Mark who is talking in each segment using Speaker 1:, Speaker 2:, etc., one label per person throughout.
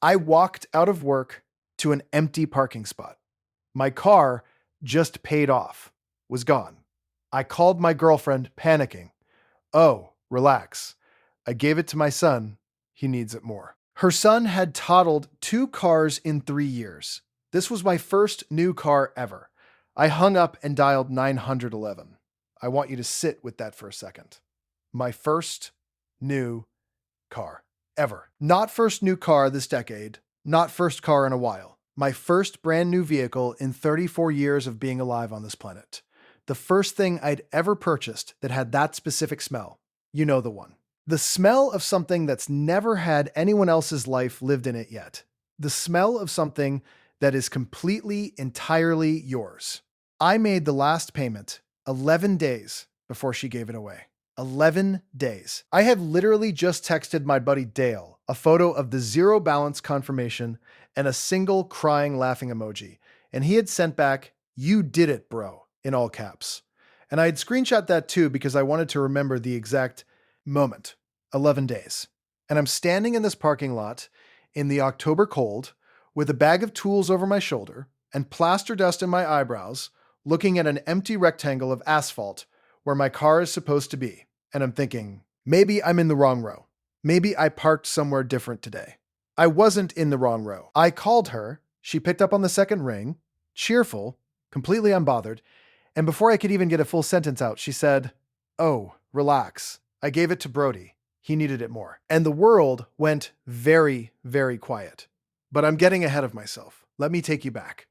Speaker 1: I walked out of work to an empty parking spot. My car, just paid off, was gone. I called my girlfriend, panicking. Oh, relax. I gave it to my son. He needs it more. Her son had totaled 2 cars in 3 years. This was my first new car ever. I hung up and dialed 911. I want you to sit with that for a second. My first new car ever. Not first new car this decade, not first car in a while. My first brand new vehicle in 34 years of being alive on this planet. The first thing I'd ever purchased that had that specific smell. You know the one. The smell of something that's never had anyone else's life lived in it yet. The smell of something that is completely, entirely yours. I made the last payment 11 days before she gave it away. 11 days. I had literally just texted my buddy Dale a photo of the zero balance confirmation and a single crying laughing emoji. And he had sent back, "You did it, bro," in all caps. And I had screenshot that too because I wanted to remember the exact moment. 11 days. And I'm standing in this parking lot in the October cold with a bag of tools over my shoulder and plaster dust in my eyebrows, looking at an empty rectangle of asphalt where my car is supposed to be. And I'm thinking, maybe I'm in the wrong row. Maybe I parked somewhere different today. I wasn't in the wrong row. I called her. She picked up on the second ring, cheerful, completely unbothered. And before I could even get a full sentence out, she said, "Oh, relax. I gave it to Brody. He needed it more." And the world went very, very quiet. But I'm getting ahead of myself. Let me take you back.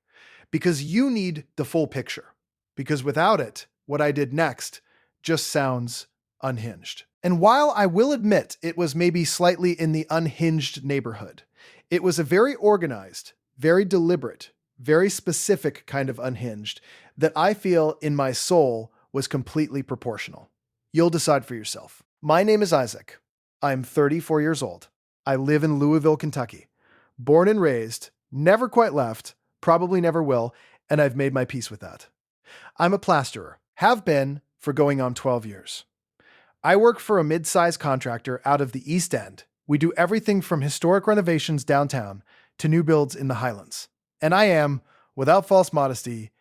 Speaker 1: Because you need the full picture. Because without it, what I did next just sounds unhinged. And while I will admit it was maybe slightly in the unhinged neighborhood, it was a very organized, very deliberate, very specific kind of unhinged that I feel in my soul was completely proportional. You'll decide for yourself. My name is Isaac. I'm 34 years old. I live in Louisville, Kentucky. Born and raised, never quite left, probably never will, and I've made my peace with that. I'm a plasterer, have been for going on 12 years. I work for a mid-sized contractor out of the East End. We do everything from historic renovations downtown to new builds in the Highlands. And I am, without false modesty,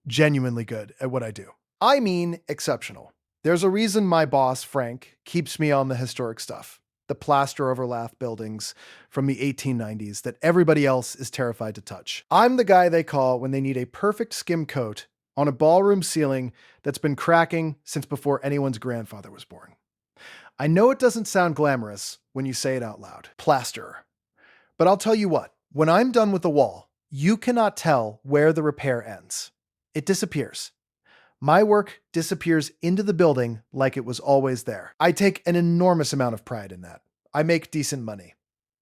Speaker 1: genuinely good at what I do. I mean exceptional. There's a reason my boss, Frank, keeps me on the historic stuff. The plaster overlap buildings from the 1890s that everybody else is terrified to touch. I'm the guy they call when they need a perfect skim coat on a ballroom ceiling that's been cracking since before anyone's grandfather was born. I know it doesn't sound glamorous when you say it out loud. Plasterer. But I'll tell you what, when I'm done with the wall, you cannot tell where the repair ends. It disappears. My work disappears into the building like it was always there. I take an enormous amount of pride in that. I make decent money.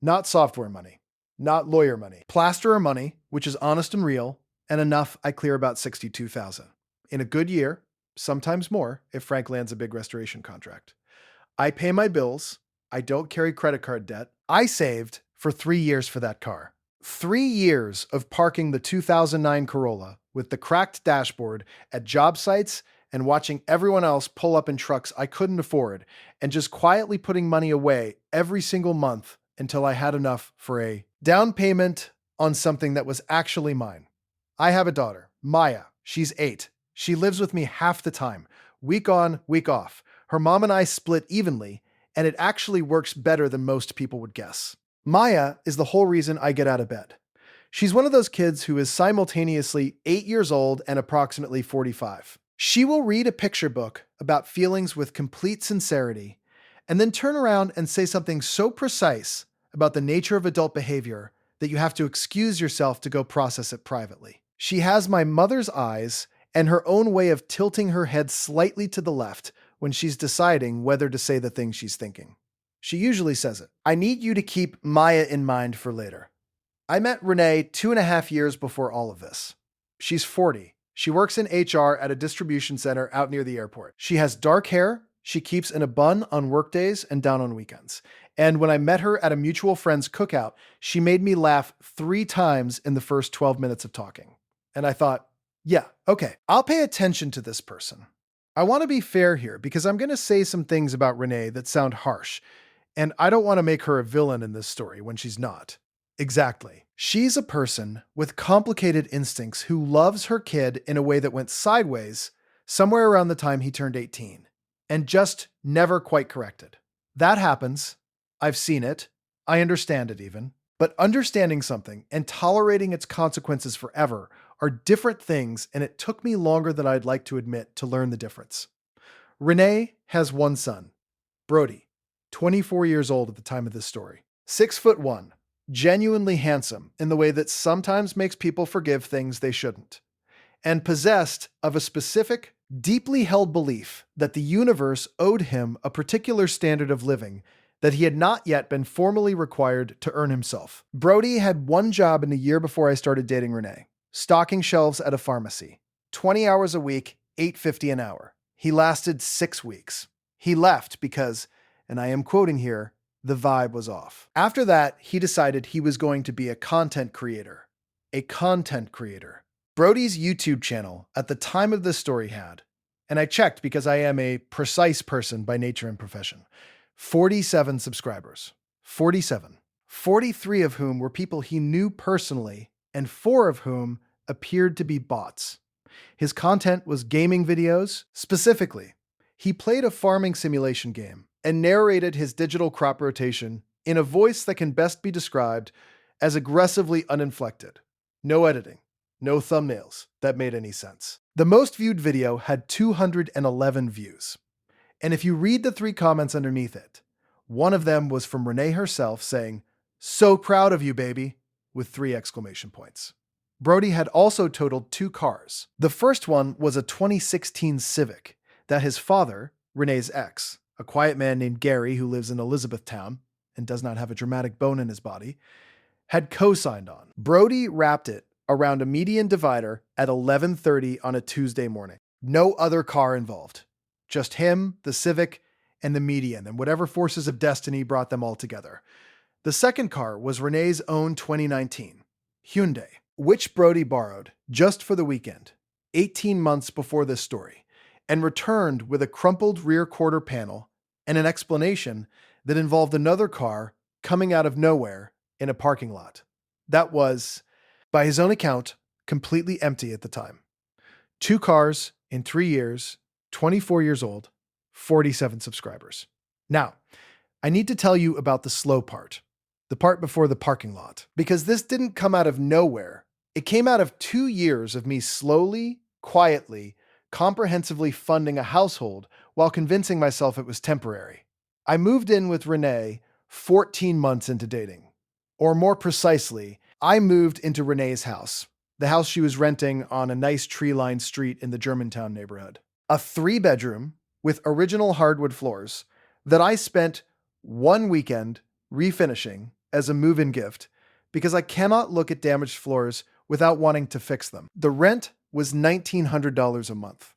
Speaker 1: Not software money. Not lawyer money. Plasterer money, which is honest and real, and enough I clear about $62,000. In a good year, sometimes more if Frank lands a big restoration contract. I pay my bills. I don't carry credit card debt. I saved for 3 years for that car. 3 years of parking the 2009 Corolla with the cracked dashboard at job sites and watching everyone else pull up in trucks I couldn't afford and just quietly putting money away every single month until I had enough for a down payment on something that was actually mine. I have a daughter, Maya. She's 8. She lives with me half the time, week on, week off. Her mom and I split evenly, and it actually works better than most people would guess. Maya is the whole reason I get out of bed. She's one of those kids who is simultaneously 8 years old and approximately 45. She will read a picture book about feelings with complete sincerity, and then turn around and say something so precise about the nature of adult behavior that you have to excuse yourself to go process it privately. She has my mother's eyes and her own way of tilting her head slightly to the left when she's deciding whether to say the thing she's thinking. She usually says it. I need you to keep Maya in mind for later. I met Renee 2.5 years before all of this. She's 40. She works in HR at a distribution center out near the airport. She has dark hair. She keeps in a bun on workdays and down on weekends. And when I met her at a mutual friend's cookout, she made me laugh 3 times in the first 12 minutes of talking. And I thought, yeah, okay, I'll pay attention to this person. I want to be fair here because I'm going to say some things about Renee that sound harsh, and I don't want to make her a villain in this story when she's not. Exactly. She's a person with complicated instincts who loves her kid in a way that went sideways somewhere around the time he turned 18 and just never quite corrected. That happens. I've seen it. I understand it even. But understanding something and tolerating its consequences forever are different things, and it took me longer than I'd like to admit to learn the difference. Renee has one son, Brody, 24 years old at the time of this story. 6'1", genuinely handsome in the way that sometimes makes people forgive things they shouldn't, and possessed of a specific, deeply held belief that the universe owed him a particular standard of living that he had not yet been formally required to earn himself. Brody had one job in the year before I started dating Renee, stocking shelves at a pharmacy. 20 hours a week, $8.50 an hour. He lasted 6 weeks. He left because, and I am quoting here, the vibe was off. After that, he decided he was going to be a content creator. A content creator. Brody's YouTube channel at the time of this story had, and I checked because I am a precise person by nature and profession, 47 subscribers. 47. 43 of whom were people he knew personally, and 4 of whom appeared to be bots. His content was gaming videos. Specifically, he played a farming simulation game and narrated his digital crop rotation in a voice that can best be described as aggressively uninflected. No editing, no thumbnails that made any sense. The most viewed video had 211 views. And if you read the 3 comments underneath it, one of them was from Renee herself saying, "So proud of you, baby," with 3 exclamation points. Brody had also totaled 2 cars. The first one was a 2016 Civic that his father, Renee's ex, a quiet man named Gary who lives in Elizabethtown and does not have a dramatic bone in his body, had co-signed on. Brody wrapped it around a median divider at 11:30 on a Tuesday morning. No other car involved. Just him, the Civic, and the median, and whatever forces of destiny brought them all together. The second car was Renee's own 2019 Hyundai, which Brody borrowed just for the weekend, 18 months before this story, and returned with a crumpled rear quarter panel and an explanation that involved another car coming out of nowhere in a parking lot. That was, by his own account, completely empty at the time. 2 cars in 3 years, 24 years old, 47 subscribers. Now, I need to tell you about the slow part, the part before the parking lot, because this didn't come out of nowhere. It came out of 2 years of me slowly, quietly, comprehensively funding a household while convincing myself it was temporary. I moved in with Renee 14 months into dating. Or more precisely, I moved into Renee's house, the house she was renting on a nice tree-lined street in the Germantown neighborhood. A 3-bedroom with original hardwood floors that I spent one weekend refinishing as a move-in gift because I cannot look at damaged floors without wanting to fix them. The rent was $1,900 a month.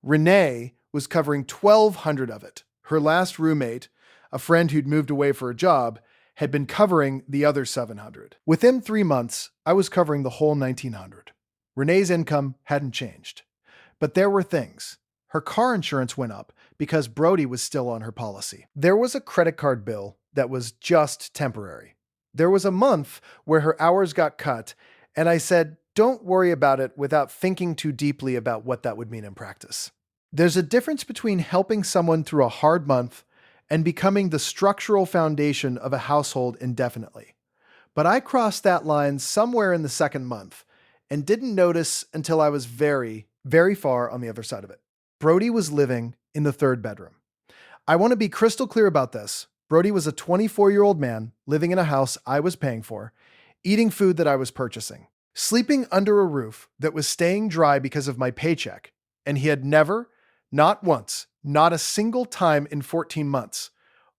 Speaker 1: Renee was covering $1,200 of it. Her last roommate, a friend who'd moved away for a job, had been covering the other $700. Within 3 months, I was covering the whole $1,900. Renee's income hadn't changed. But there were things. Her car insurance went up because Brody was still on her policy. There was a credit card bill that was just temporary. There was a month where her hours got cut, and I said, don't worry about it without thinking too deeply about what that would mean in practice. There's a difference between helping someone through a hard month and becoming the structural foundation of a household indefinitely. But I crossed that line somewhere in the second month and didn't notice until I was very, very far on the other side of it. Brody was living in the 3rd bedroom. I want to be crystal clear about this. Brody was a 24-year-old man living in a house I was paying for, eating food that I was purchasing, sleeping under a roof that was staying dry because of my paycheck, and he had never, not once, not a single time in 14 months,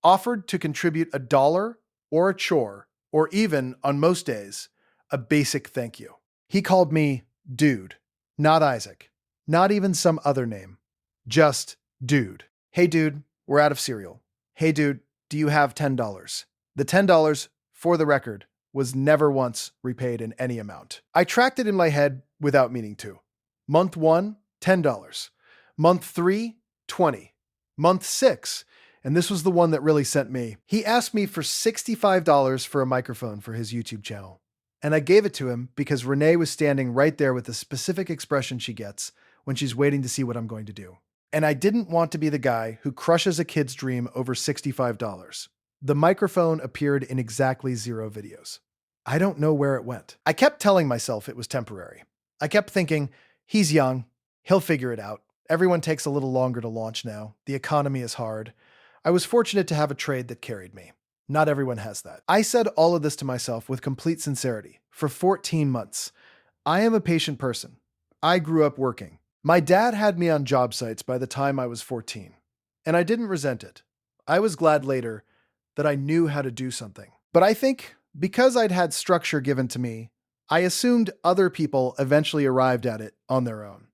Speaker 1: offered to contribute $1 or a chore, or even, on most days, a basic thank you. He called me dude, not Isaac, not even some other name, just dude. Hey dude, we're out of cereal. Hey dude, do you have $10? The $10, for the record, was never once repaid in any amount. I tracked it in my head without meaning to. Month 1, $10. Month 3, $20. Month 6, And this was the one that really sent me. He asked me for $65 for a microphone for his YouTube channel. And I gave it to him because Renee was standing right there with the specific expression she gets when she's waiting to see what I'm going to do. And I didn't want to be the guy who crushes a kid's dream over $65. The microphone appeared in exactly 0 videos. I don't know where it went. I kept telling myself it was temporary. I kept thinking, he's young, he'll figure it out. Everyone takes a little longer to launch now. The economy is hard. I was fortunate to have a trade that carried me. Not everyone has that. I said all of this to myself with complete sincerity for 14 months. I am a patient person. I grew up working. My dad had me on job sites by the time I was 14, and I didn't resent it. I was glad later that I knew how to do something. But I think because I'd had structure given to me, I assumed other people eventually arrived at it on their own.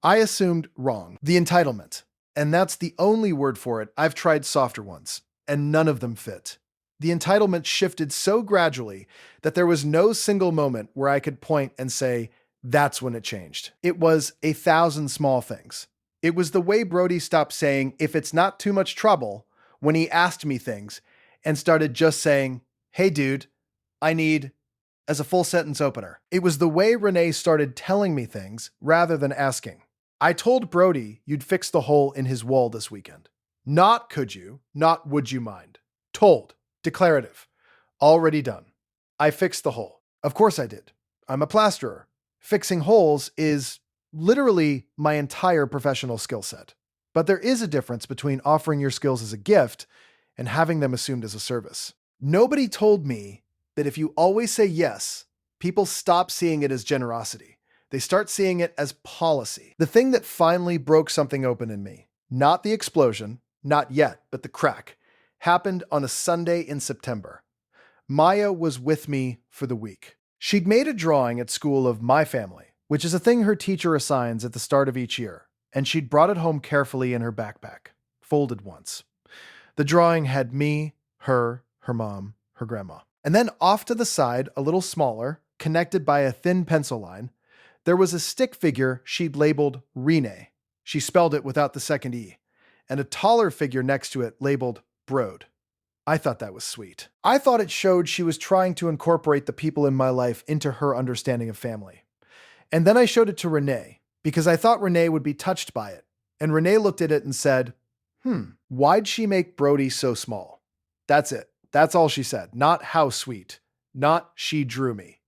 Speaker 1: I assumed wrong. The entitlement. And that's the only word for it. I've tried softer ones, and none of them fit. The entitlement shifted so gradually that there was no single moment where I could point and say, that's when it changed. It was 1,000 small things. It was the way Brody stopped saying, if it's not too much trouble, when he asked me things, and started just saying, hey dude, I need, as a full sentence opener. It was the way Renee started telling me things rather than asking. I told Brody you'd fix the hole in his wall this weekend. Not could you, not would you mind. Told, declarative, already done. I fixed the hole. Of course I did. I'm a plasterer. Fixing holes is literally my entire professional skill set. But there is a difference between offering your skills as a gift and having them assumed as a service. Nobody told me that if you always say yes, people stop seeing it as generosity. They start seeing it as policy. The thing that finally broke something open in me, not the explosion, not yet, but the crack, happened on a Sunday in September. Maya was with me for the week. She'd made a drawing at school of my family, which is a thing her teacher assigns at the start of each year, and she'd brought it home carefully in her backpack, folded once. The drawing had me, her mom, her grandma. And then off to the side, a little smaller, connected by a thin pencil line, there was a stick figure she'd labeled Renee. She spelled it without the second E. And a taller figure next to it labeled Brode. I thought that was sweet. I thought it showed she was trying to incorporate the people in my life into her understanding of family. And then I showed it to Renee, because I thought Renee would be touched by it. And Renee looked at it and said, why'd she make Brody so small? That's it. That's all she said. Not how sweet. Not she drew me.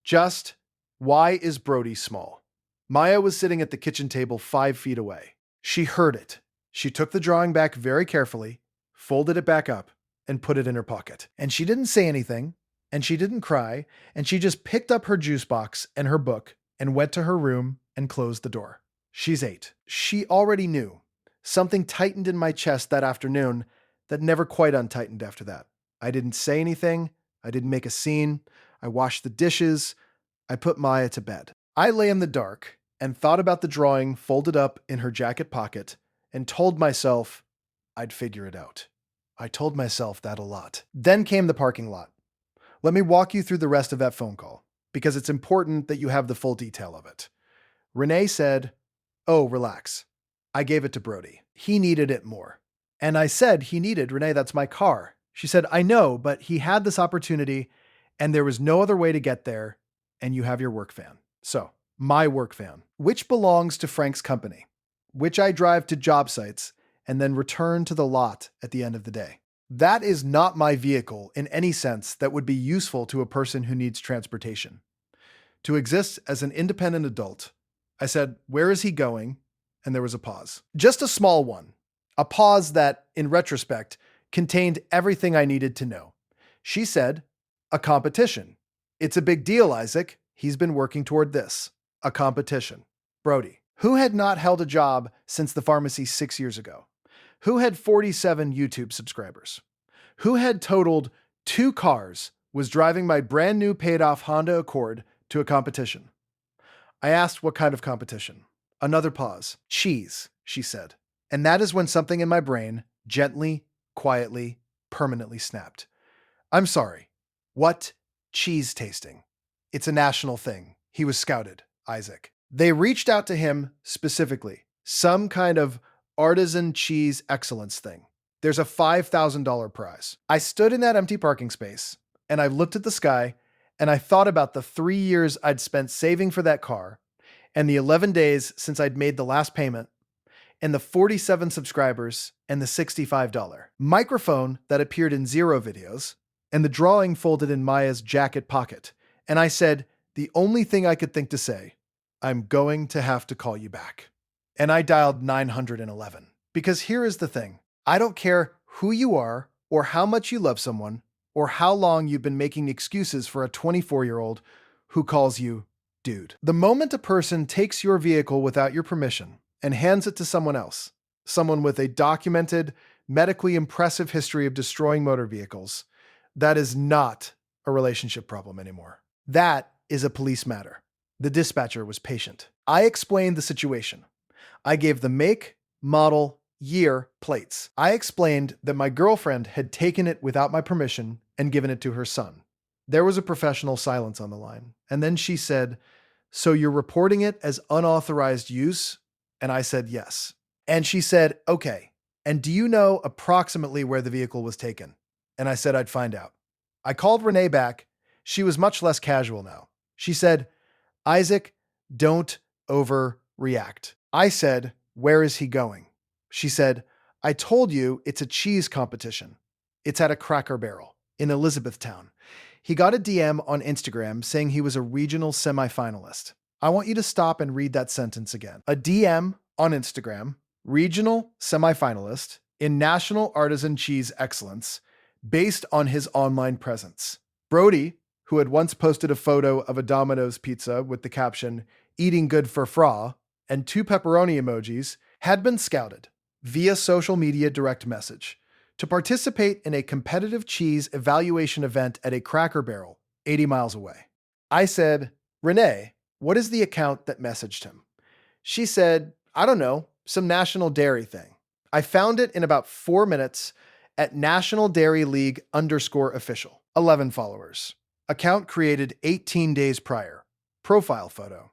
Speaker 1: Just, why is Brody small? Maya was sitting at the kitchen table 5 feet away. She heard it. She took the drawing back very carefully, folded it back up, and put it in her pocket. And she didn't say anything, and she didn't cry, and she just picked up her juice box and her book and went to her room and closed the door. She's 8. She already knew. Something tightened in my chest that afternoon that never quite untightened after that. I didn't say anything. I didn't make a scene. I washed the dishes. I put Maya to bed. I lay in the dark and thought about the drawing folded up in her jacket pocket and told myself I'd figure it out. I told myself that a lot. Then came the parking lot. Let me walk you through the rest of that phone call, because it's important that you have the full detail of it. Renee said, oh, relax. I gave it to Brody. He needed it more. And I said he needed, Renee, that's my car. She said, I know, but he had this opportunity and there was no other way to get there, and you have your work van. So, my work van, which belongs to Frank's company, which I drive to job sites and then return to the lot at the end of the day. That is not my vehicle in any sense that would be useful to a person who needs transportation. To exist as an independent adult, I said, where is he going? And there was a pause. Just a small one. A pause that, in retrospect, contained everything I needed to know. She said, a competition. It's a big deal, Isaac. He's been working toward this. A competition. Brody, who had not held a job since the pharmacy 6 years ago, who had 47 YouTube subscribers, who had totaled 2 cars, was driving my brand new paid-off Honda Accord to a competition. I asked what kind of competition. Another pause. Cheese, she said. And that is when something in my brain gently, quietly, permanently snapped. I'm sorry. What? Cheese tasting. It's a national thing. He was scouted, Isaac. They reached out to him specifically. Some kind of artisan cheese excellence thing. There's a $5,000 prize. I stood in that empty parking space and I looked at the sky and I thought about the 3 years I'd spent saving for that car and the 11 days since I'd made the last payment and the 47 subscribers and the $65 microphone that appeared in 0 videos and the drawing folded in Maya's jacket pocket. And I said, the only thing I could think to say, I'm going to have to call you back. And I dialed 911. Because here is the thing. I don't care who you are or how much you love someone or how long you've been making excuses for a 24-year-old who calls you dude. The moment a person takes your vehicle without your permission and hands it to someone else, someone with a documented, medically impressive history of destroying motor vehicles, that is not a relationship problem anymore. That is a police matter. The dispatcher was patient. I explained the situation. I gave the make, model, year plates. I explained that my girlfriend had taken it without my permission and given it to her son. There was a professional silence on the line. And then she said, "So you're reporting it as unauthorized use?" And I said, "Yes." And she said, "Okay. And do you know approximately where the vehicle was taken?" And I said I'd find out. I called Renee back. She was much less casual now. She said, "Isaac, don't overreact." I said, "Where is he going?" She said, "I told you it's a cheese competition. It's at a Cracker Barrel in Elizabethtown. He got a DM on Instagram saying he was a regional semifinalist." I want you to stop and read that sentence again. A DM on Instagram, regional semifinalist in National Artisan Cheese Excellence, based on his online presence. Brody, who had once posted a photo of a Domino's pizza with the caption, "Eating good for fra," and 2 pepperoni emojis, had been scouted via social media direct message to participate in a competitive cheese evaluation event at a Cracker Barrel 80 miles away. I said, "Renee, what is the account that messaged him?" She said, "I don't know, some National Dairy thing." I found it in about 4 minutes at National Dairy League _official. 11 followers. Account created 18 days prior. Profile photo.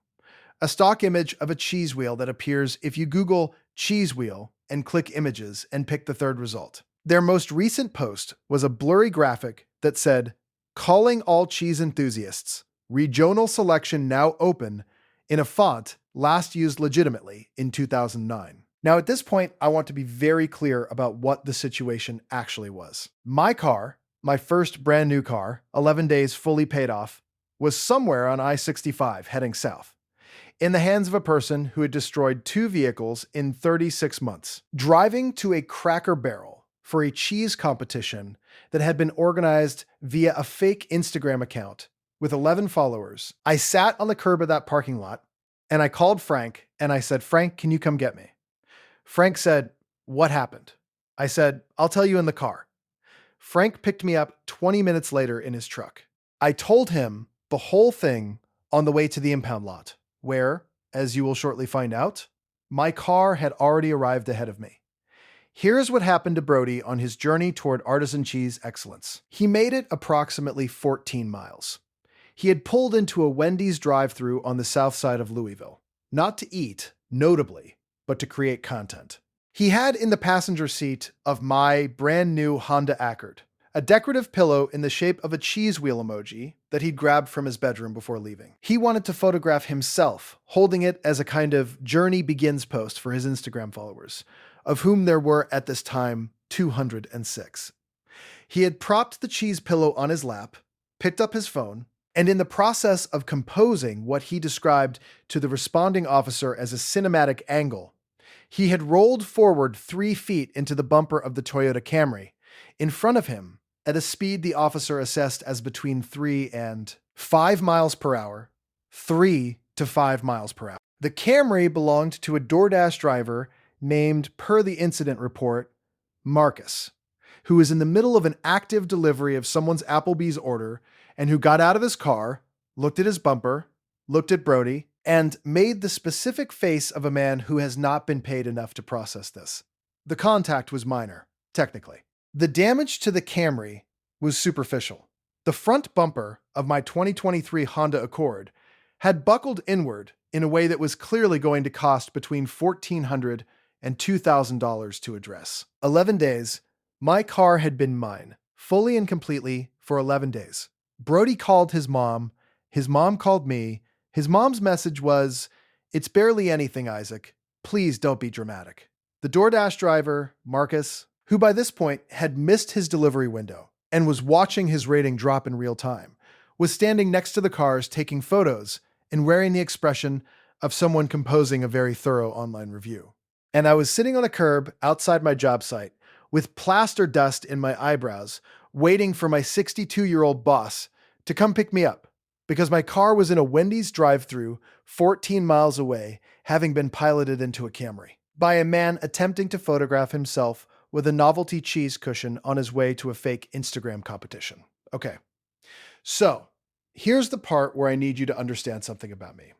Speaker 1: A stock image of a cheese wheel that appears if you Google cheese wheel and click images and pick the third result. Their most recent post was a blurry graphic that said, "Calling all cheese enthusiasts. Regional selection now open," in a font last used legitimately in 2009. Now, at this point, I want to be very clear about what the situation actually was. My car, my first brand new car, 11 days fully paid off, was somewhere on I-65 heading south, in the hands of a person who had destroyed 2 vehicles in 36 months. Driving to a Cracker Barrel for a cheese competition that had been organized via a fake Instagram account with 11 followers, I sat on the curb of that parking lot and I called Frank and I said, "Frank, can you come get me?" Frank said, "What happened?" I said, "I'll tell you in the car." Frank picked me up 20 minutes later in his truck. I told him the whole thing on the way to the impound lot, where, as you will shortly find out, my car had already arrived ahead of me. Here's what happened to Brody on his journey toward artisan cheese excellence. He made it approximately 14 miles. He had pulled into a Wendy's drive-thru on the south side of Louisville, not to eat, notably, but to create content. He had in the passenger seat of my brand new Honda Accord a decorative pillow in the shape of a cheese wheel emoji that he'd grabbed from his bedroom before leaving. He wanted to photograph himself, holding it as a kind of journey begins post for his Instagram followers, of whom there were at this time 206. He had propped the cheese pillow on his lap, picked up his phone, and in the process of composing what he described to the responding officer as a cinematic angle, he had rolled forward 3 feet into the bumper of the Toyota Camry, in front of him, at a speed the officer assessed as between 3 and 5 miles per hour, 3 to 5 miles per hour. The Camry belonged to a DoorDash driver named, per the incident report, Marcus, who was in the middle of an active delivery of someone's Applebee's order and who got out of his car, looked at his bumper, looked at Brody, and made the specific face of a man who has not been paid enough to process this. The contact was minor, technically. The damage to the Camry was superficial. The front bumper of my 2023 Honda Accord had buckled inward in a way that was clearly going to cost between $1,400 and $2,000 to address. 11 days, My car had been mine, fully and completely, for 11 days. Brody called his mom called me. His mom's message was, "It's barely anything, Isaac. Please don't be dramatic." The DoorDash driver, Marcus, who by this point had missed his delivery window and was watching his rating drop in real time, was standing next to the cars taking photos and wearing the expression of someone composing a very thorough online review. And I was sitting on a curb outside my job site with plaster dust in my eyebrows, waiting for my 62-year-old boss to come pick me up because my car was in a Wendy's drive-thru 14 miles away, having been piloted into a Camry by a man attempting to photograph himself with a novelty cheese cushion on his way to a fake Instagram competition. Okay, so here's the part where I need you to understand something about me.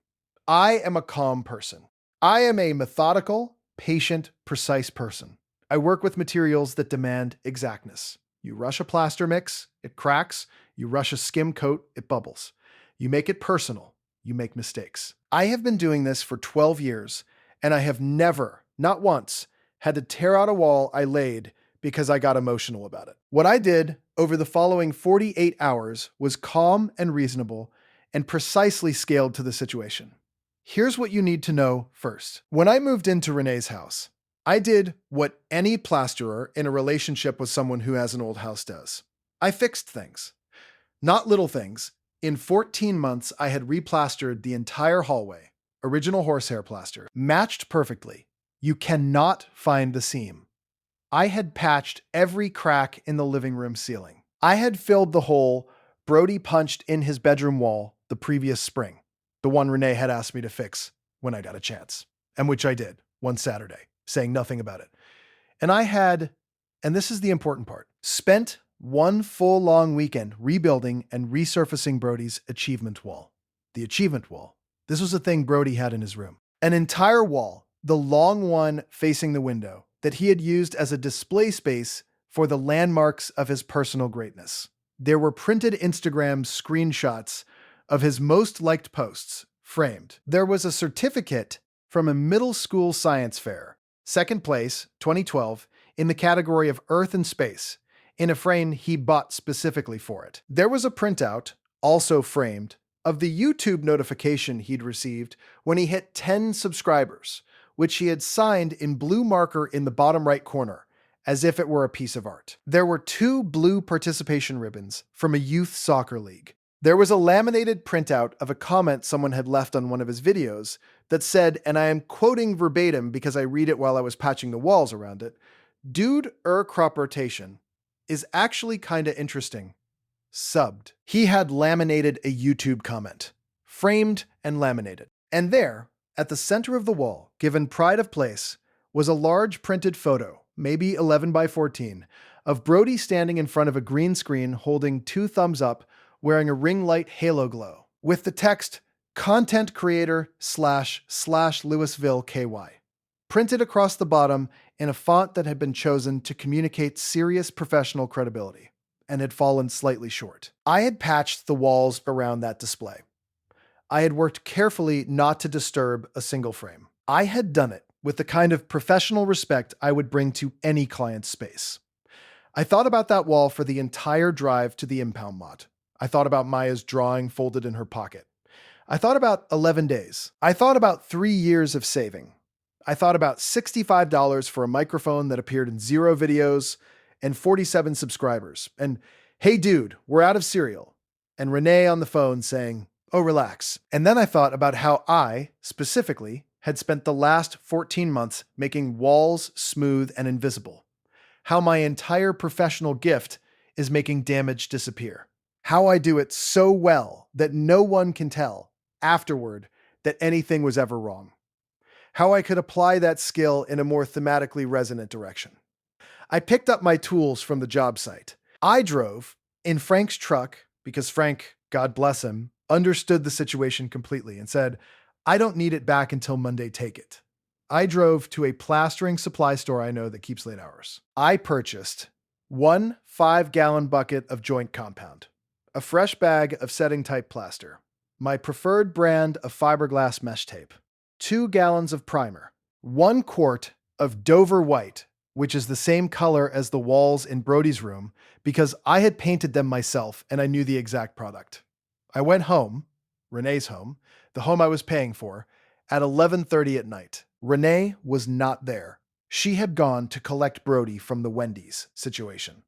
Speaker 1: I am a calm person. I am a methodical, patient, precise person. I work with materials that demand exactness. You rush a plaster mix, it cracks. You rush a skim coat, it bubbles. You make it personal, you make mistakes. I have been doing this for 12 years, and I have never, not once, had to tear out a wall I laid because I got emotional about it. What I did over the following 48 hours was calm and reasonable and precisely scaled to the situation. Here's what you need to know first. When I moved into Renee's house, I did what any plasterer in a relationship with someone who has an old house does. I fixed things. Not little things. In 14 months, I had replastered the entire hallway, original horsehair plaster, matched perfectly. You cannot find the seam. I had patched every crack in the living room ceiling. I had filled the hole Brody punched in his bedroom wall the previous spring, the one Renee had asked me to fix when I got a chance, and which I did one Saturday, saying nothing about it. And I had, and this is the important part, spent one full long weekend rebuilding and resurfacing Brody's achievement wall. The achievement wall. This was a thing Brody had in his room. An entire wall, the long one facing the window, that he had used as a display space for the landmarks of his personal greatness. There were printed Instagram screenshots of his most liked posts, framed. There was a certificate from a middle school science fair, second place, 2012, in the category of Earth and Space, in a frame he bought specifically for it. There was a printout, also framed, of the YouTube notification he'd received when he hit 10 subscribers, which he had signed in blue marker in the bottom right corner, as if it were a piece of art. There were 2 blue participation ribbons from a youth soccer league. There was a laminated printout of a comment someone had left on one of his videos that said, and I am quoting verbatim because I read it while I was patching the walls around it, "Dude, crop rotation is actually kinda interesting. Subbed." He had laminated a YouTube comment, framed and laminated. And there, at the center of the wall, given pride of place, was a large printed photo, maybe 11 by 14, of Brody standing in front of a green screen holding 2 thumbs up, wearing a ring light halo glow, with the text, "Content creator / Louisville KY," printed across the bottom in a font that had been chosen to communicate serious professional credibility, and had fallen slightly short. I had patched the walls around that display. I had worked carefully not to disturb a single frame. I had done it with the kind of professional respect I would bring to any client's space. I thought about that wall for the entire drive to the impound lot. I thought about Maya's drawing folded in her pocket. I thought about 11 days. I thought about 3 years of saving. I thought about $65 for a microphone that appeared in 0 videos and 47 subscribers. And, "Hey dude, we're out of cereal." And Renee on the phone saying, "Oh, relax." And then I thought about how I, specifically, had spent the last 14 months making walls smooth and invisible. How my entire professional gift is making damage disappear. How I do it so well that no one can tell afterward that anything was ever wrong. How I could apply that skill in a more thematically resonant direction. I picked up my tools from the job site. I drove in Frank's truck because Frank, God bless him, understood the situation completely and said, "I don't need it back until Monday, take it." I drove to a plastering supply store I know that keeps late hours. I purchased 1 5-gallon bucket of joint compound, a fresh bag of setting type plaster, my preferred brand of fiberglass mesh tape, 2 gallons of primer, 1 quart of Dover White, which is the same color as the walls in Brody's room because I had painted them myself and I knew the exact product. I went home, Renee's home, the home I was paying for, at 11:30 at night. Renee was not there. She had gone to collect Brody from the Wendy's situation.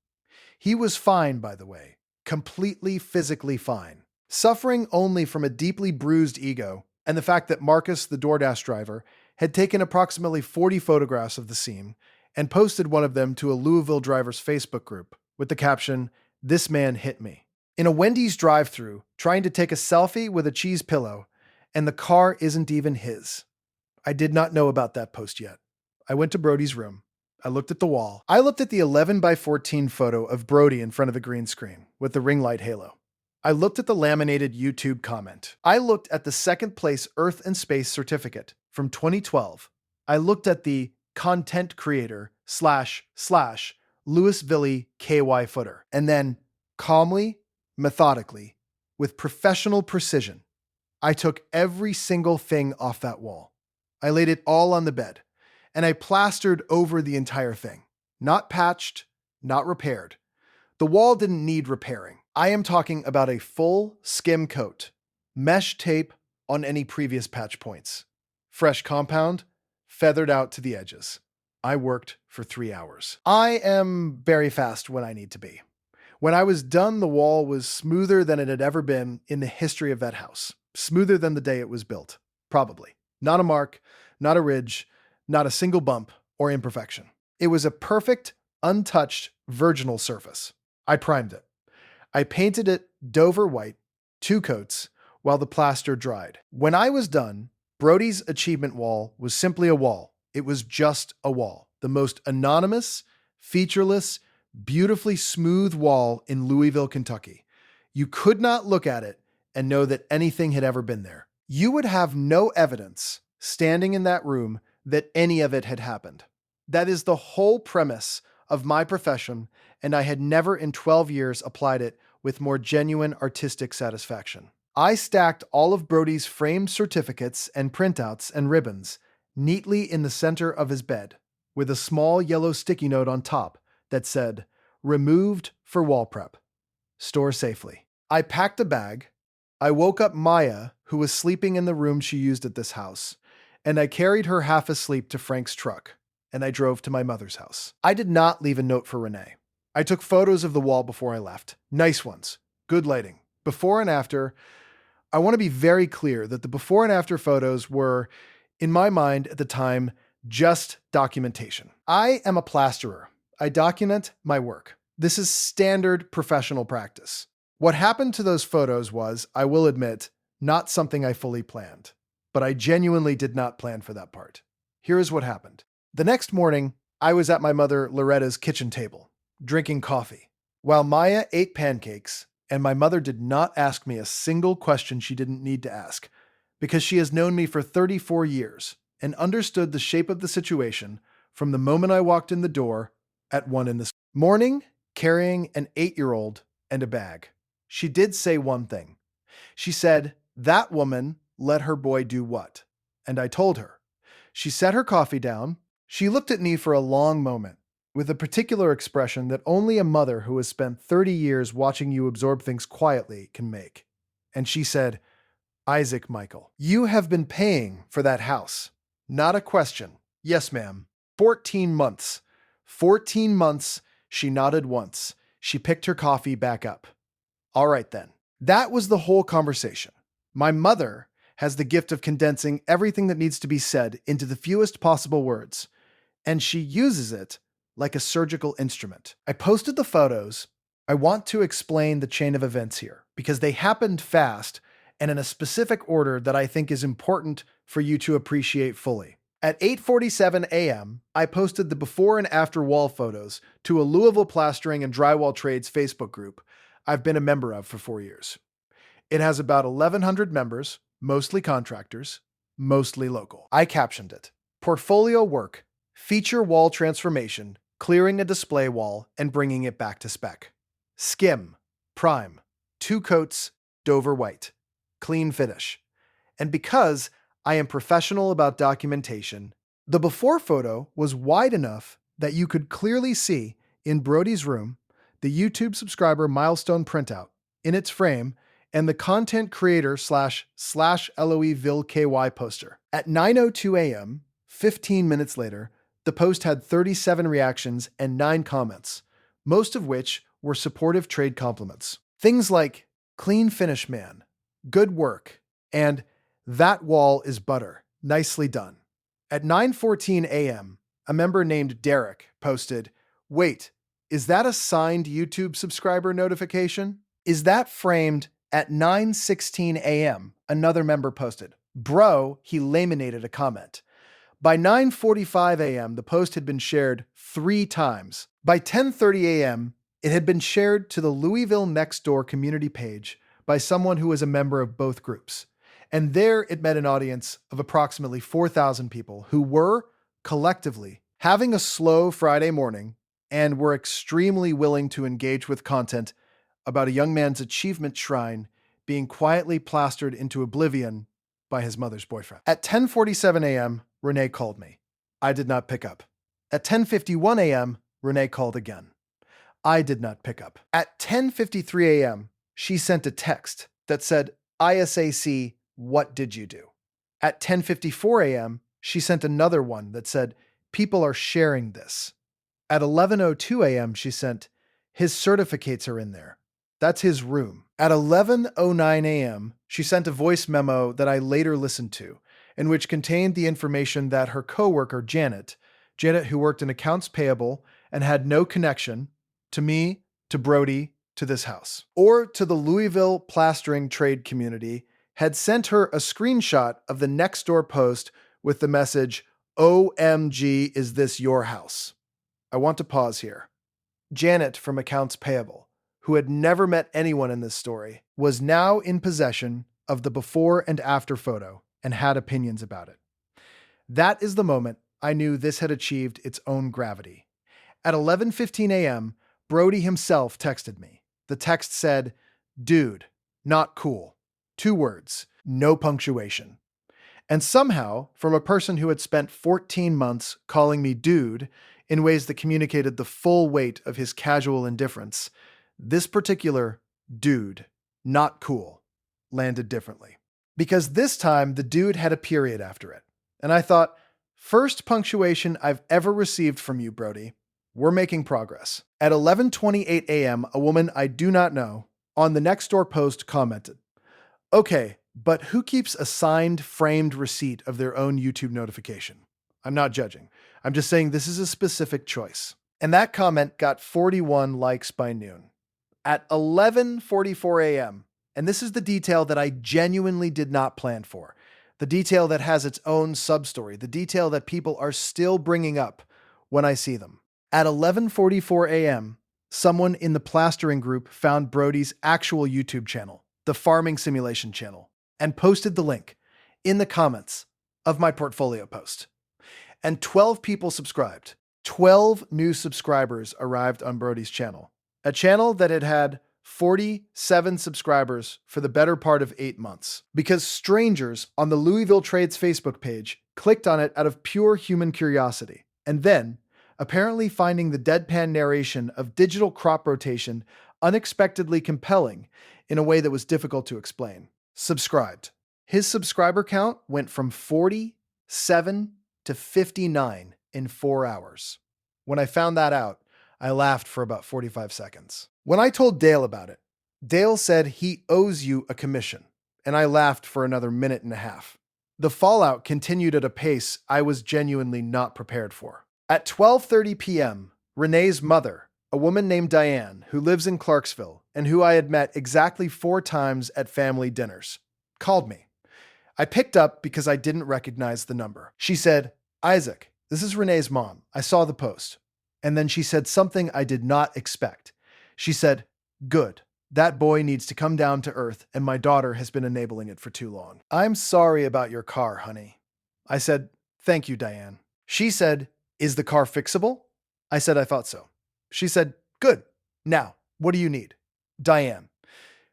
Speaker 1: He was fine, by the way, completely physically fine, suffering only from a deeply bruised ego and the fact that Marcus, the DoorDash driver, had taken approximately 40 photographs of the scene and posted one of them to a Louisville driver's Facebook group with the caption, "This man hit me." In a Wendy's drive-thru, trying to take a selfie with a cheese pillow, and the car isn't even his. I did not know about that post yet. I went to Brody's room. I looked at the wall. I looked at the 11 by 14 photo of Brody in front of the green screen with the ring light halo. I looked at the laminated YouTube comment. I looked at the second place Earth and Space certificate from 2012. I looked at the content creator / Louisville KY footer. And then, calmly, methodically, with professional precision, I took every single thing off that wall. I laid it all on the bed, and I plastered over the entire thing. Not patched, not repaired. The wall didn't need repairing. I am talking about a full skim coat, mesh tape on any previous patch points, fresh compound, feathered out to the edges. I worked for 3 hours. I am very fast when I need to be. When I was done, the wall was smoother than it had ever been in the history of that house. Smoother than the day it was built, probably. Not a mark, not a ridge, not a single bump or imperfection. It was a perfect, untouched, virginal surface. I primed it. I painted it Dover white, 2 coats, while the plaster dried. When I was done, Brody's achievement wall was simply a wall. It was just a wall. The most anonymous, featureless, beautifully smooth wall in Louisville, Kentucky. You could not look at it and know that anything had ever been there. You would have no evidence standing in that room that any of it had happened. That is the whole premise of my profession, and I had never in 12 years applied it with more genuine artistic satisfaction. I stacked all of Brody's framed certificates and printouts and ribbons neatly in the center of his bed, with a small yellow sticky note on top that said, "Removed for wall prep. Store safely." I packed a bag. I woke up Maya, who was sleeping in the room she used at this house, and I carried her half asleep to Frank's truck, and I drove to my mother's house. I did not leave a note for Renee. I took photos of the wall before I left. Nice ones. Good lighting. Before and after. I want to be very clear that the before and after photos were, in my mind at the time, just documentation. I am a plasterer. I document my work. This is standard professional practice. What happened to those photos was, I will admit, not something I fully planned. But I genuinely did not plan for that part. Here is what happened. The next morning, I was at my mother Loretta's kitchen table, drinking coffee, while Maya ate pancakes, and my mother did not ask me a single question she didn't need to ask, because she has known me for 34 years and understood the shape of the situation from the moment I walked in the door at 1 in the morning, carrying an 8-year-old and a bag. She did say one thing. She said, "That woman let her boy do what?" And I told her. She set her coffee down. She looked at me for a long moment, with a particular expression that only a mother who has spent 30 years watching you absorb things quietly can make. And she said, "Isaac Michael, you have been paying for that house." Not a question. "Yes, ma'am." 14 months. 14 months. She nodded once. She picked her coffee back up. All right then. That was the whole conversation. My mother has the gift of condensing everything that needs to be said into the fewest possible words, and she uses it like a surgical instrument. I posted the photos. I want to explain the chain of events here because they happened fast and in a specific order that I think is important for you to appreciate fully. At 8:47 a.m., I posted the before and after wall photos to a Louisville Plastering and Drywall Trades Facebook group I've been a member of for 4 years. It has about 1,100 members, mostly contractors, mostly local. I captioned it, "Portfolio work, feature wall transformation, clearing a display wall and bringing it back to spec. Skim, prime, 2 coats, Dover white, clean finish." And because I am professional about documentation, the before photo was wide enough that you could clearly see in Brody's room, the YouTube subscriber milestone printout in its frame, and the content creator slash LOEville KY poster. At 9:02 a.m., 15 minutes later, the post had 37 reactions and 9 comments, most of which were supportive trade compliments. Things like, "Clean finish, man," "Good work," and "That wall is butter. Nicely done." At 9:14 a.m., a member named Derek posted, "Wait, is that a signed YouTube subscriber notification?" "Is that framed?" At 9:16 a.m., another member posted, "Bro," he laminated a comment. By 9:45 a.m., the post had been shared 3 times. By 10:30 a.m., it had been shared to the Louisville Next Door community page by someone who was a member of both groups. And there it met an audience of approximately 4,000 people who were, collectively, having a slow Friday morning and were extremely willing to engage with content about a young man's achievement shrine being quietly plastered into oblivion by his mother's boyfriend. At 10:47 a.m., Renee called me. I did not pick up. At 10:51 a.m., Renee called again. I did not pick up. At 10:53 a.m., she sent a text that said, "ISAC, what did you do?" At 10:54 a.m., she sent another one that said, "People are sharing this." At 11:02 a.m., she sent, "His certificates are in there. That's his room." At 11:09 a.m., she sent a voice memo that I later listened to, in which contained the information that her coworker, Janet, who worked in accounts payable and had no connection to me, to Brody, to this house, or to the Louisville plastering trade community, had sent her a screenshot of the Nextdoor post with the message, "OMG, is this your house?" I want to pause here. Janet from accounts payable, who had never met anyone in this story, was now in possession of the before and after photo and had opinions about it. That is the moment I knew this had achieved its own gravity. At 11:15 a.m., Brody himself texted me. The text said, "Dude, not cool. 2 words, no punctuation." And somehow, from a person who had spent 14 months calling me dude in ways that communicated the full weight of his casual indifference, this particular dude, not cool, landed differently. Because this time, the dude had a period after it. And I thought, first punctuation I've ever received from you, Brody. We're making progress. At 11:28 a.m., a woman I do not know on the Nextdoor post commented, "Okay, but who keeps a signed, framed receipt of their own YouTube notification?" I'm not judging. I'm just saying this is a specific choice. And that comment got 41 likes by noon. At 11:44 a.m., and this is the detail that I genuinely did not plan for, the detail that has its own substory, the detail that people are still bringing up when I see them. At 11:44 a.m., someone in the plastering group found Brody's actual YouTube channel, the Farming Simulation channel, and posted the link in the comments of my portfolio post. And 12 people subscribed. 12 new subscribers arrived on Brody's channel, a channel that had had 47 subscribers for the better part of 8 months, because strangers on the Louisville Trades Facebook page clicked on it out of pure human curiosity, and then, apparently finding the deadpan narration of digital crop rotation unexpectedly compelling in a way that was difficult to explain, subscribed. His subscriber count went from 47 to 59 in 4 hours. When I found that out, I laughed for about 45 seconds. When I told Dale about it, Dale said he owes you a commission, and I laughed for another minute and a half. The fallout continued at a pace I was genuinely not prepared for. At 12:30 p.m., Renee's mother, a woman named Diane, who lives in Clarksville and who I had met exactly 4 times at family dinners, called me. I picked up because I didn't recognize the number. She said, "Isaac, this is Renee's mom. I saw the post." And then she said something I did not expect. She said, "Good. That boy needs to come down to earth, and my daughter has been enabling it for too long. I'm sorry about your car, honey." I said, "Thank you, Diane." She said, "Is the car fixable?" I said I thought so. She said, "Good. Now, what do you need?" Diane,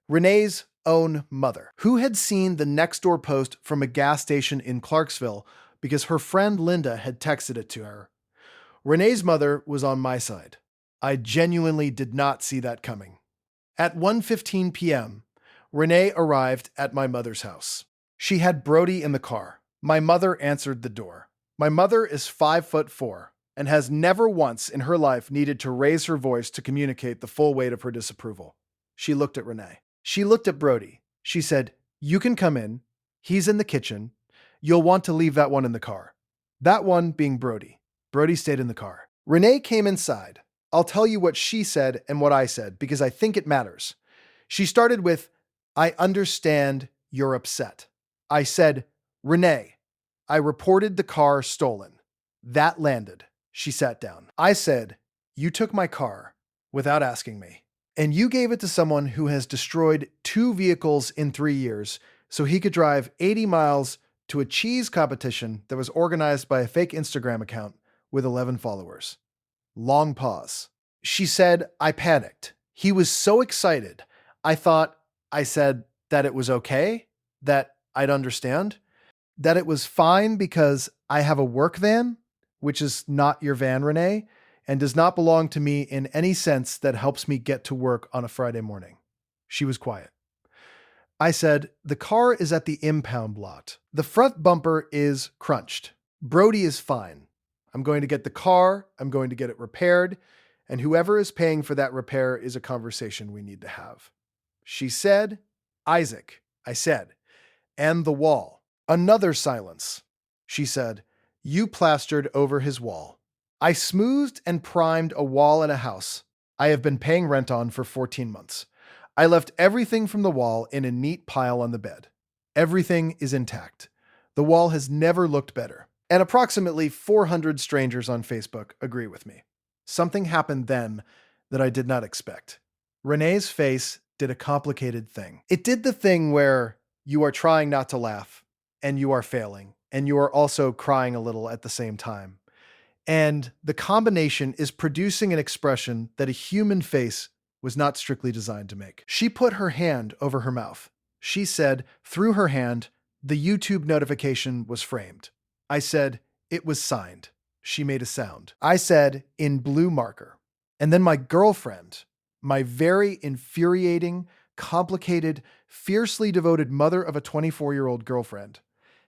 Speaker 1: Renee's own mother, who had seen the Nextdoor post from a gas station in Clarksville because her friend Linda had texted it to her, Renee's mother was on my side. I genuinely did not see that coming. At 1:15 p.m., Renee arrived at my mother's house. She had Brody in the car. My mother answered the door. My mother is 5'4" and has never once in her life needed to raise her voice to communicate the full weight of her disapproval. She looked at Renee. She looked at Brody. She said, "You can come in. He's in the kitchen. You'll want to leave that one in the car." That one being Brody. Brody stayed in the car. Renee came inside. I'll tell you what she said and what I said because I think it matters. She started with, "I understand you're upset." I said, "Renee, I reported the car stolen." That landed. She sat down. I said, "You took my car without asking me, and you gave it to someone who has destroyed 2 vehicles in 3 years so he could drive 80 miles to a cheese competition that was organized by a fake Instagram account with 11 followers." Long pause. She said, "I panicked. He was so excited. I thought," I said, "that it was okay, that I'd understand, that it was fine because I have a work van, which is not your van, Renee, and does not belong to me in any sense that helps me get to work on a Friday morning." She was quiet. I said, "The car is at the impound lot. The front bumper is crunched. Brody is fine. I'm going to get the car, I'm going to get it repaired, and whoever is paying for that repair is a conversation we need to have." She said, "Isaac," I said, "and the wall." Another silence. She said, "You plastered over his wall." I smoothed and primed a wall in a house I have been paying rent on for 14 months. I left everything from the wall in a neat pile on the bed. Everything is intact. The wall has never looked better. And approximately 400 strangers on Facebook agree with me. Something happened then that I did not expect. Renee's face did a complicated thing. It did the thing where you are trying not to laugh, and you are failing, and you are also crying a little at the same time. And the combination is producing an expression that a human face was not strictly designed to make. She put her hand over her mouth. She said, through her hand, the YouTube notification was framed. I said, it was signed. She made a sound. I said, in blue marker. And then my girlfriend, my very infuriating, complicated, fiercely devoted mother of a 24-year-old girlfriend,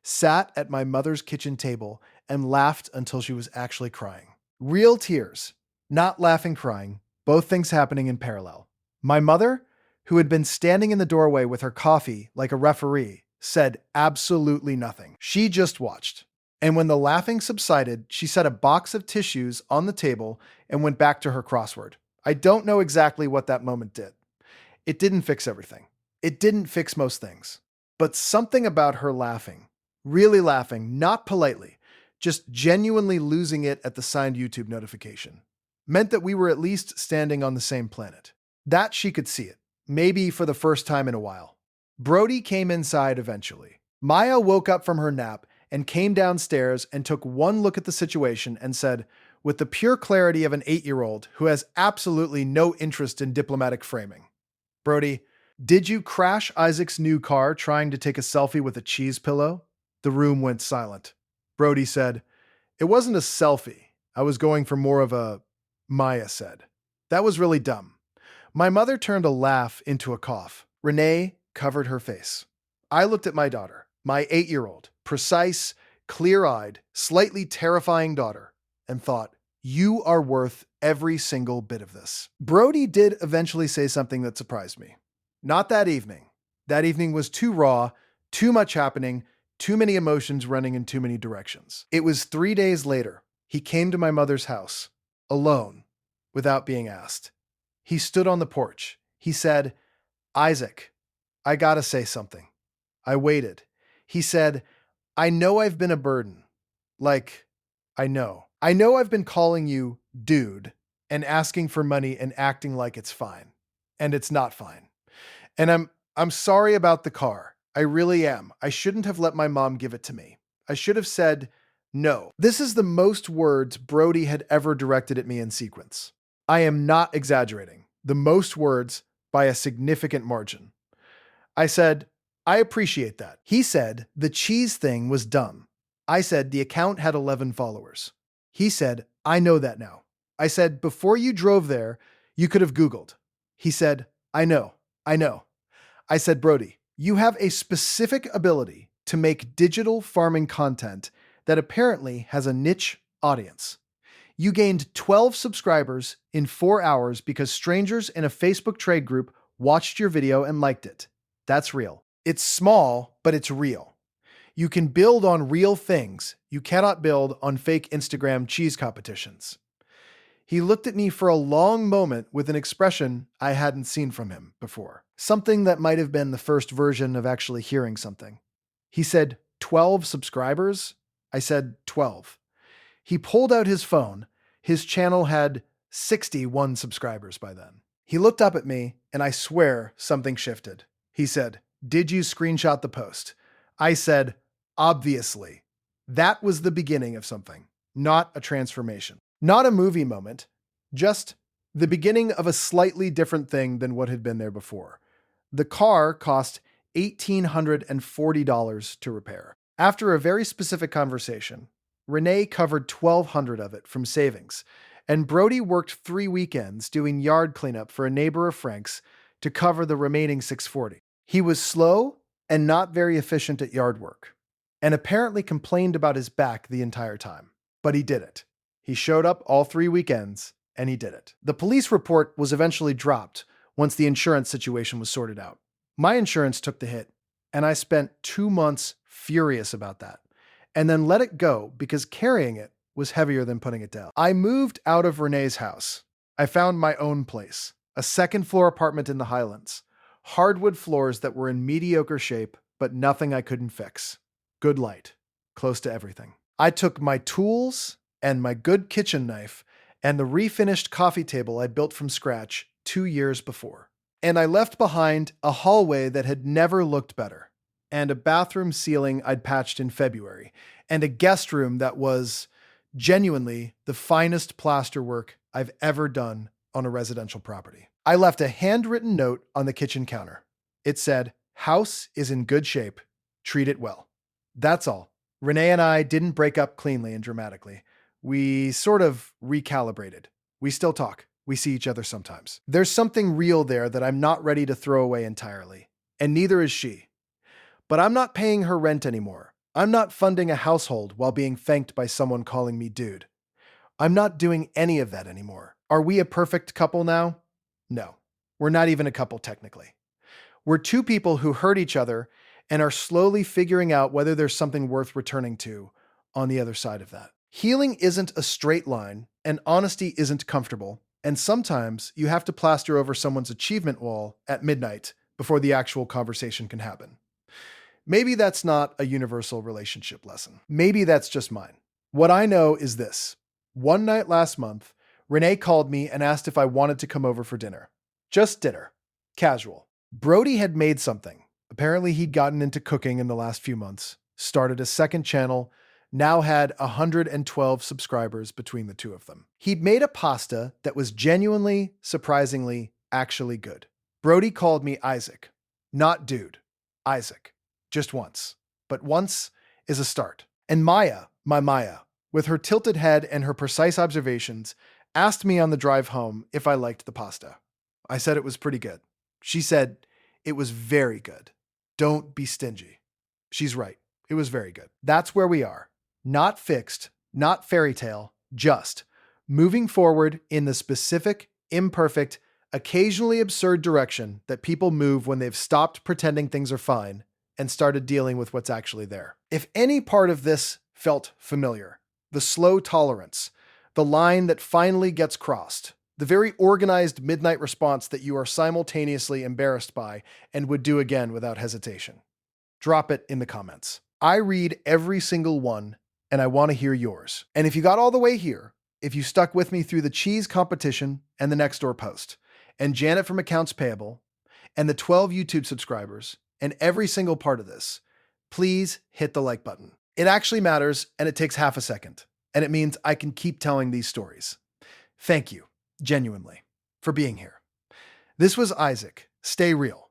Speaker 1: sat at my mother's kitchen table and laughed until she was actually crying. Real tears, not laughing, crying, both things happening in parallel. My mother, who had been standing in the doorway with her coffee like a referee, said absolutely nothing. She just watched. And when the laughing subsided, she set a box of tissues on the table and went back to her crossword. I don't know exactly what that moment did. It didn't fix everything. It didn't fix most things. But something about her laughing, really laughing, not politely, just genuinely losing it at the signed YouTube notification, meant that we were at least standing on the same planet. That she could see it, maybe for the first time in a while. Brody came inside eventually. Maya woke up from her nap and came downstairs and took one look at the situation and said, with the pure clarity of an 8-year-old who has absolutely no interest in diplomatic framing, "Brody, did you crash Isaac's new car trying to take a selfie with a cheese pillow?" The room went silent. Brody said, "It wasn't a selfie. I was going for more of a..." Maya said, "That was really dumb." My mother turned a laugh into a cough. Renee covered her face. I looked at my daughter, my 8-year-old, precise, clear-eyed, slightly terrifying daughter, and thought, you are worth every single bit of this. Brody did eventually say something that surprised me. Not that evening. That evening was too raw, too much happening, too many emotions running in too many directions. It was 3 days later. He came to my mother's house, alone, without being asked. He stood on the porch. He said, "Isaac, I gotta say something." I waited. He said, "I know I've been a burden. Like, I know. I know I've been calling you dude and asking for money and acting like it's fine. And it's not fine. And I'm sorry about the car. I really am. I shouldn't have let my mom give it to me. I should have said no." This is the most words Brody had ever directed at me in sequence. I am not exaggerating. The most words by a significant margin. I said, "I appreciate that." He said the cheese thing was dumb. I said the account had 11 followers. He said, I know that now. I said, before you drove there, you could have Googled. He said, I know. I know. I said, Brody, you have a specific ability to make digital farming content that apparently has a niche audience. You gained 12 subscribers in 4 hours because strangers in a Facebook trade group watched your video and liked it. That's real. It's small, but it's real. You can build on real things. You cannot build on fake Instagram cheese competitions. He looked at me for a long moment with an expression I hadn't seen from him before. Something that might have been the first version of actually hearing something. He said, 12 subscribers? I said, 12. He pulled out his phone. His channel had 61 subscribers by then. He looked up at me, and I swear something shifted. He said, did you screenshot the post? I said, obviously. That was the beginning of something, not a transformation. Not a movie moment, just the beginning of a slightly different thing than what had been there before. The car cost $1,840 to repair. After a very specific conversation, Renee covered $1,200 of it from savings, and Brody worked 3 weekends doing yard cleanup for a neighbor of Frank's to cover the remaining $640. He was slow and not very efficient at yard work, and apparently complained about his back the entire time. But he did it. He showed up all 3 weekends, and he did it. The police report was eventually dropped once the insurance situation was sorted out. My insurance took the hit, and I spent 2 months furious about that, and then let it go because carrying it was heavier than putting it down. I moved out of Renee's house. I found my own place, a second-floor apartment in the Highlands, hardwood floors that were in mediocre shape, but nothing I couldn't fix. Good light, close to everything. I took my tools and my good kitchen knife and the refinished coffee table I built from scratch 2 years before. And I left behind a hallway that had never looked better, and a bathroom ceiling I'd patched in February, and a guest room that was genuinely the finest plasterwork I've ever done on a residential property. I left a handwritten note on the kitchen counter. It said, house is in good shape. Treat it well. That's all. Renee and I didn't break up cleanly and dramatically. We sort of recalibrated. We still talk. We see each other sometimes. There's something real there that I'm not ready to throw away entirely, and neither is she. But I'm not paying her rent anymore. I'm not funding a household while being thanked by someone calling me dude. I'm not doing any of that anymore. Are we a perfect couple now? No. We're not even a couple technically. We're 2 people who hurt each other and are slowly figuring out whether there's something worth returning to on the other side of that. Healing isn't a straight line, and honesty isn't comfortable, and sometimes you have to plaster over someone's achievement wall at midnight before the actual conversation can happen. Maybe that's not a universal relationship lesson. Maybe that's just mine. What I know is this. One night last month, Renee called me and asked if I wanted to come over for dinner. Just dinner. Casual. Brody had made something. Apparently he'd gotten into cooking in the last few months, started a second channel, now had 112 subscribers between the 2 of them. He'd made a pasta that was genuinely, surprisingly, actually good. Brody called me Isaac. Not dude. Isaac. Just once. But once is a start. And Maya, my Maya, with her tilted head and her precise observations, asked me on the drive home if I liked the pasta. I said it was pretty good. She said it was very good. Don't be stingy. She's right. It was very good. That's where we are. Not fixed, not fairy tale, just moving forward in the specific, imperfect, occasionally absurd direction that people move when they've stopped pretending things are fine and started dealing with what's actually there. If any part of this felt familiar, the slow tolerance, the line that finally gets crossed, the very organized midnight response that you are simultaneously embarrassed by and would do again without hesitation, drop it in the comments. I read every single one, and I want to hear yours. And if you got all the way here, if you stuck with me through the cheese competition and the next door post, and Janet from Accounts Payable, and the 12 YouTube subscribers, and every single part of this, please hit the like button. It actually matters, and it takes half a second, and it means I can keep telling these stories. Thank you, genuinely, for being here. This was Isaac. Stay real.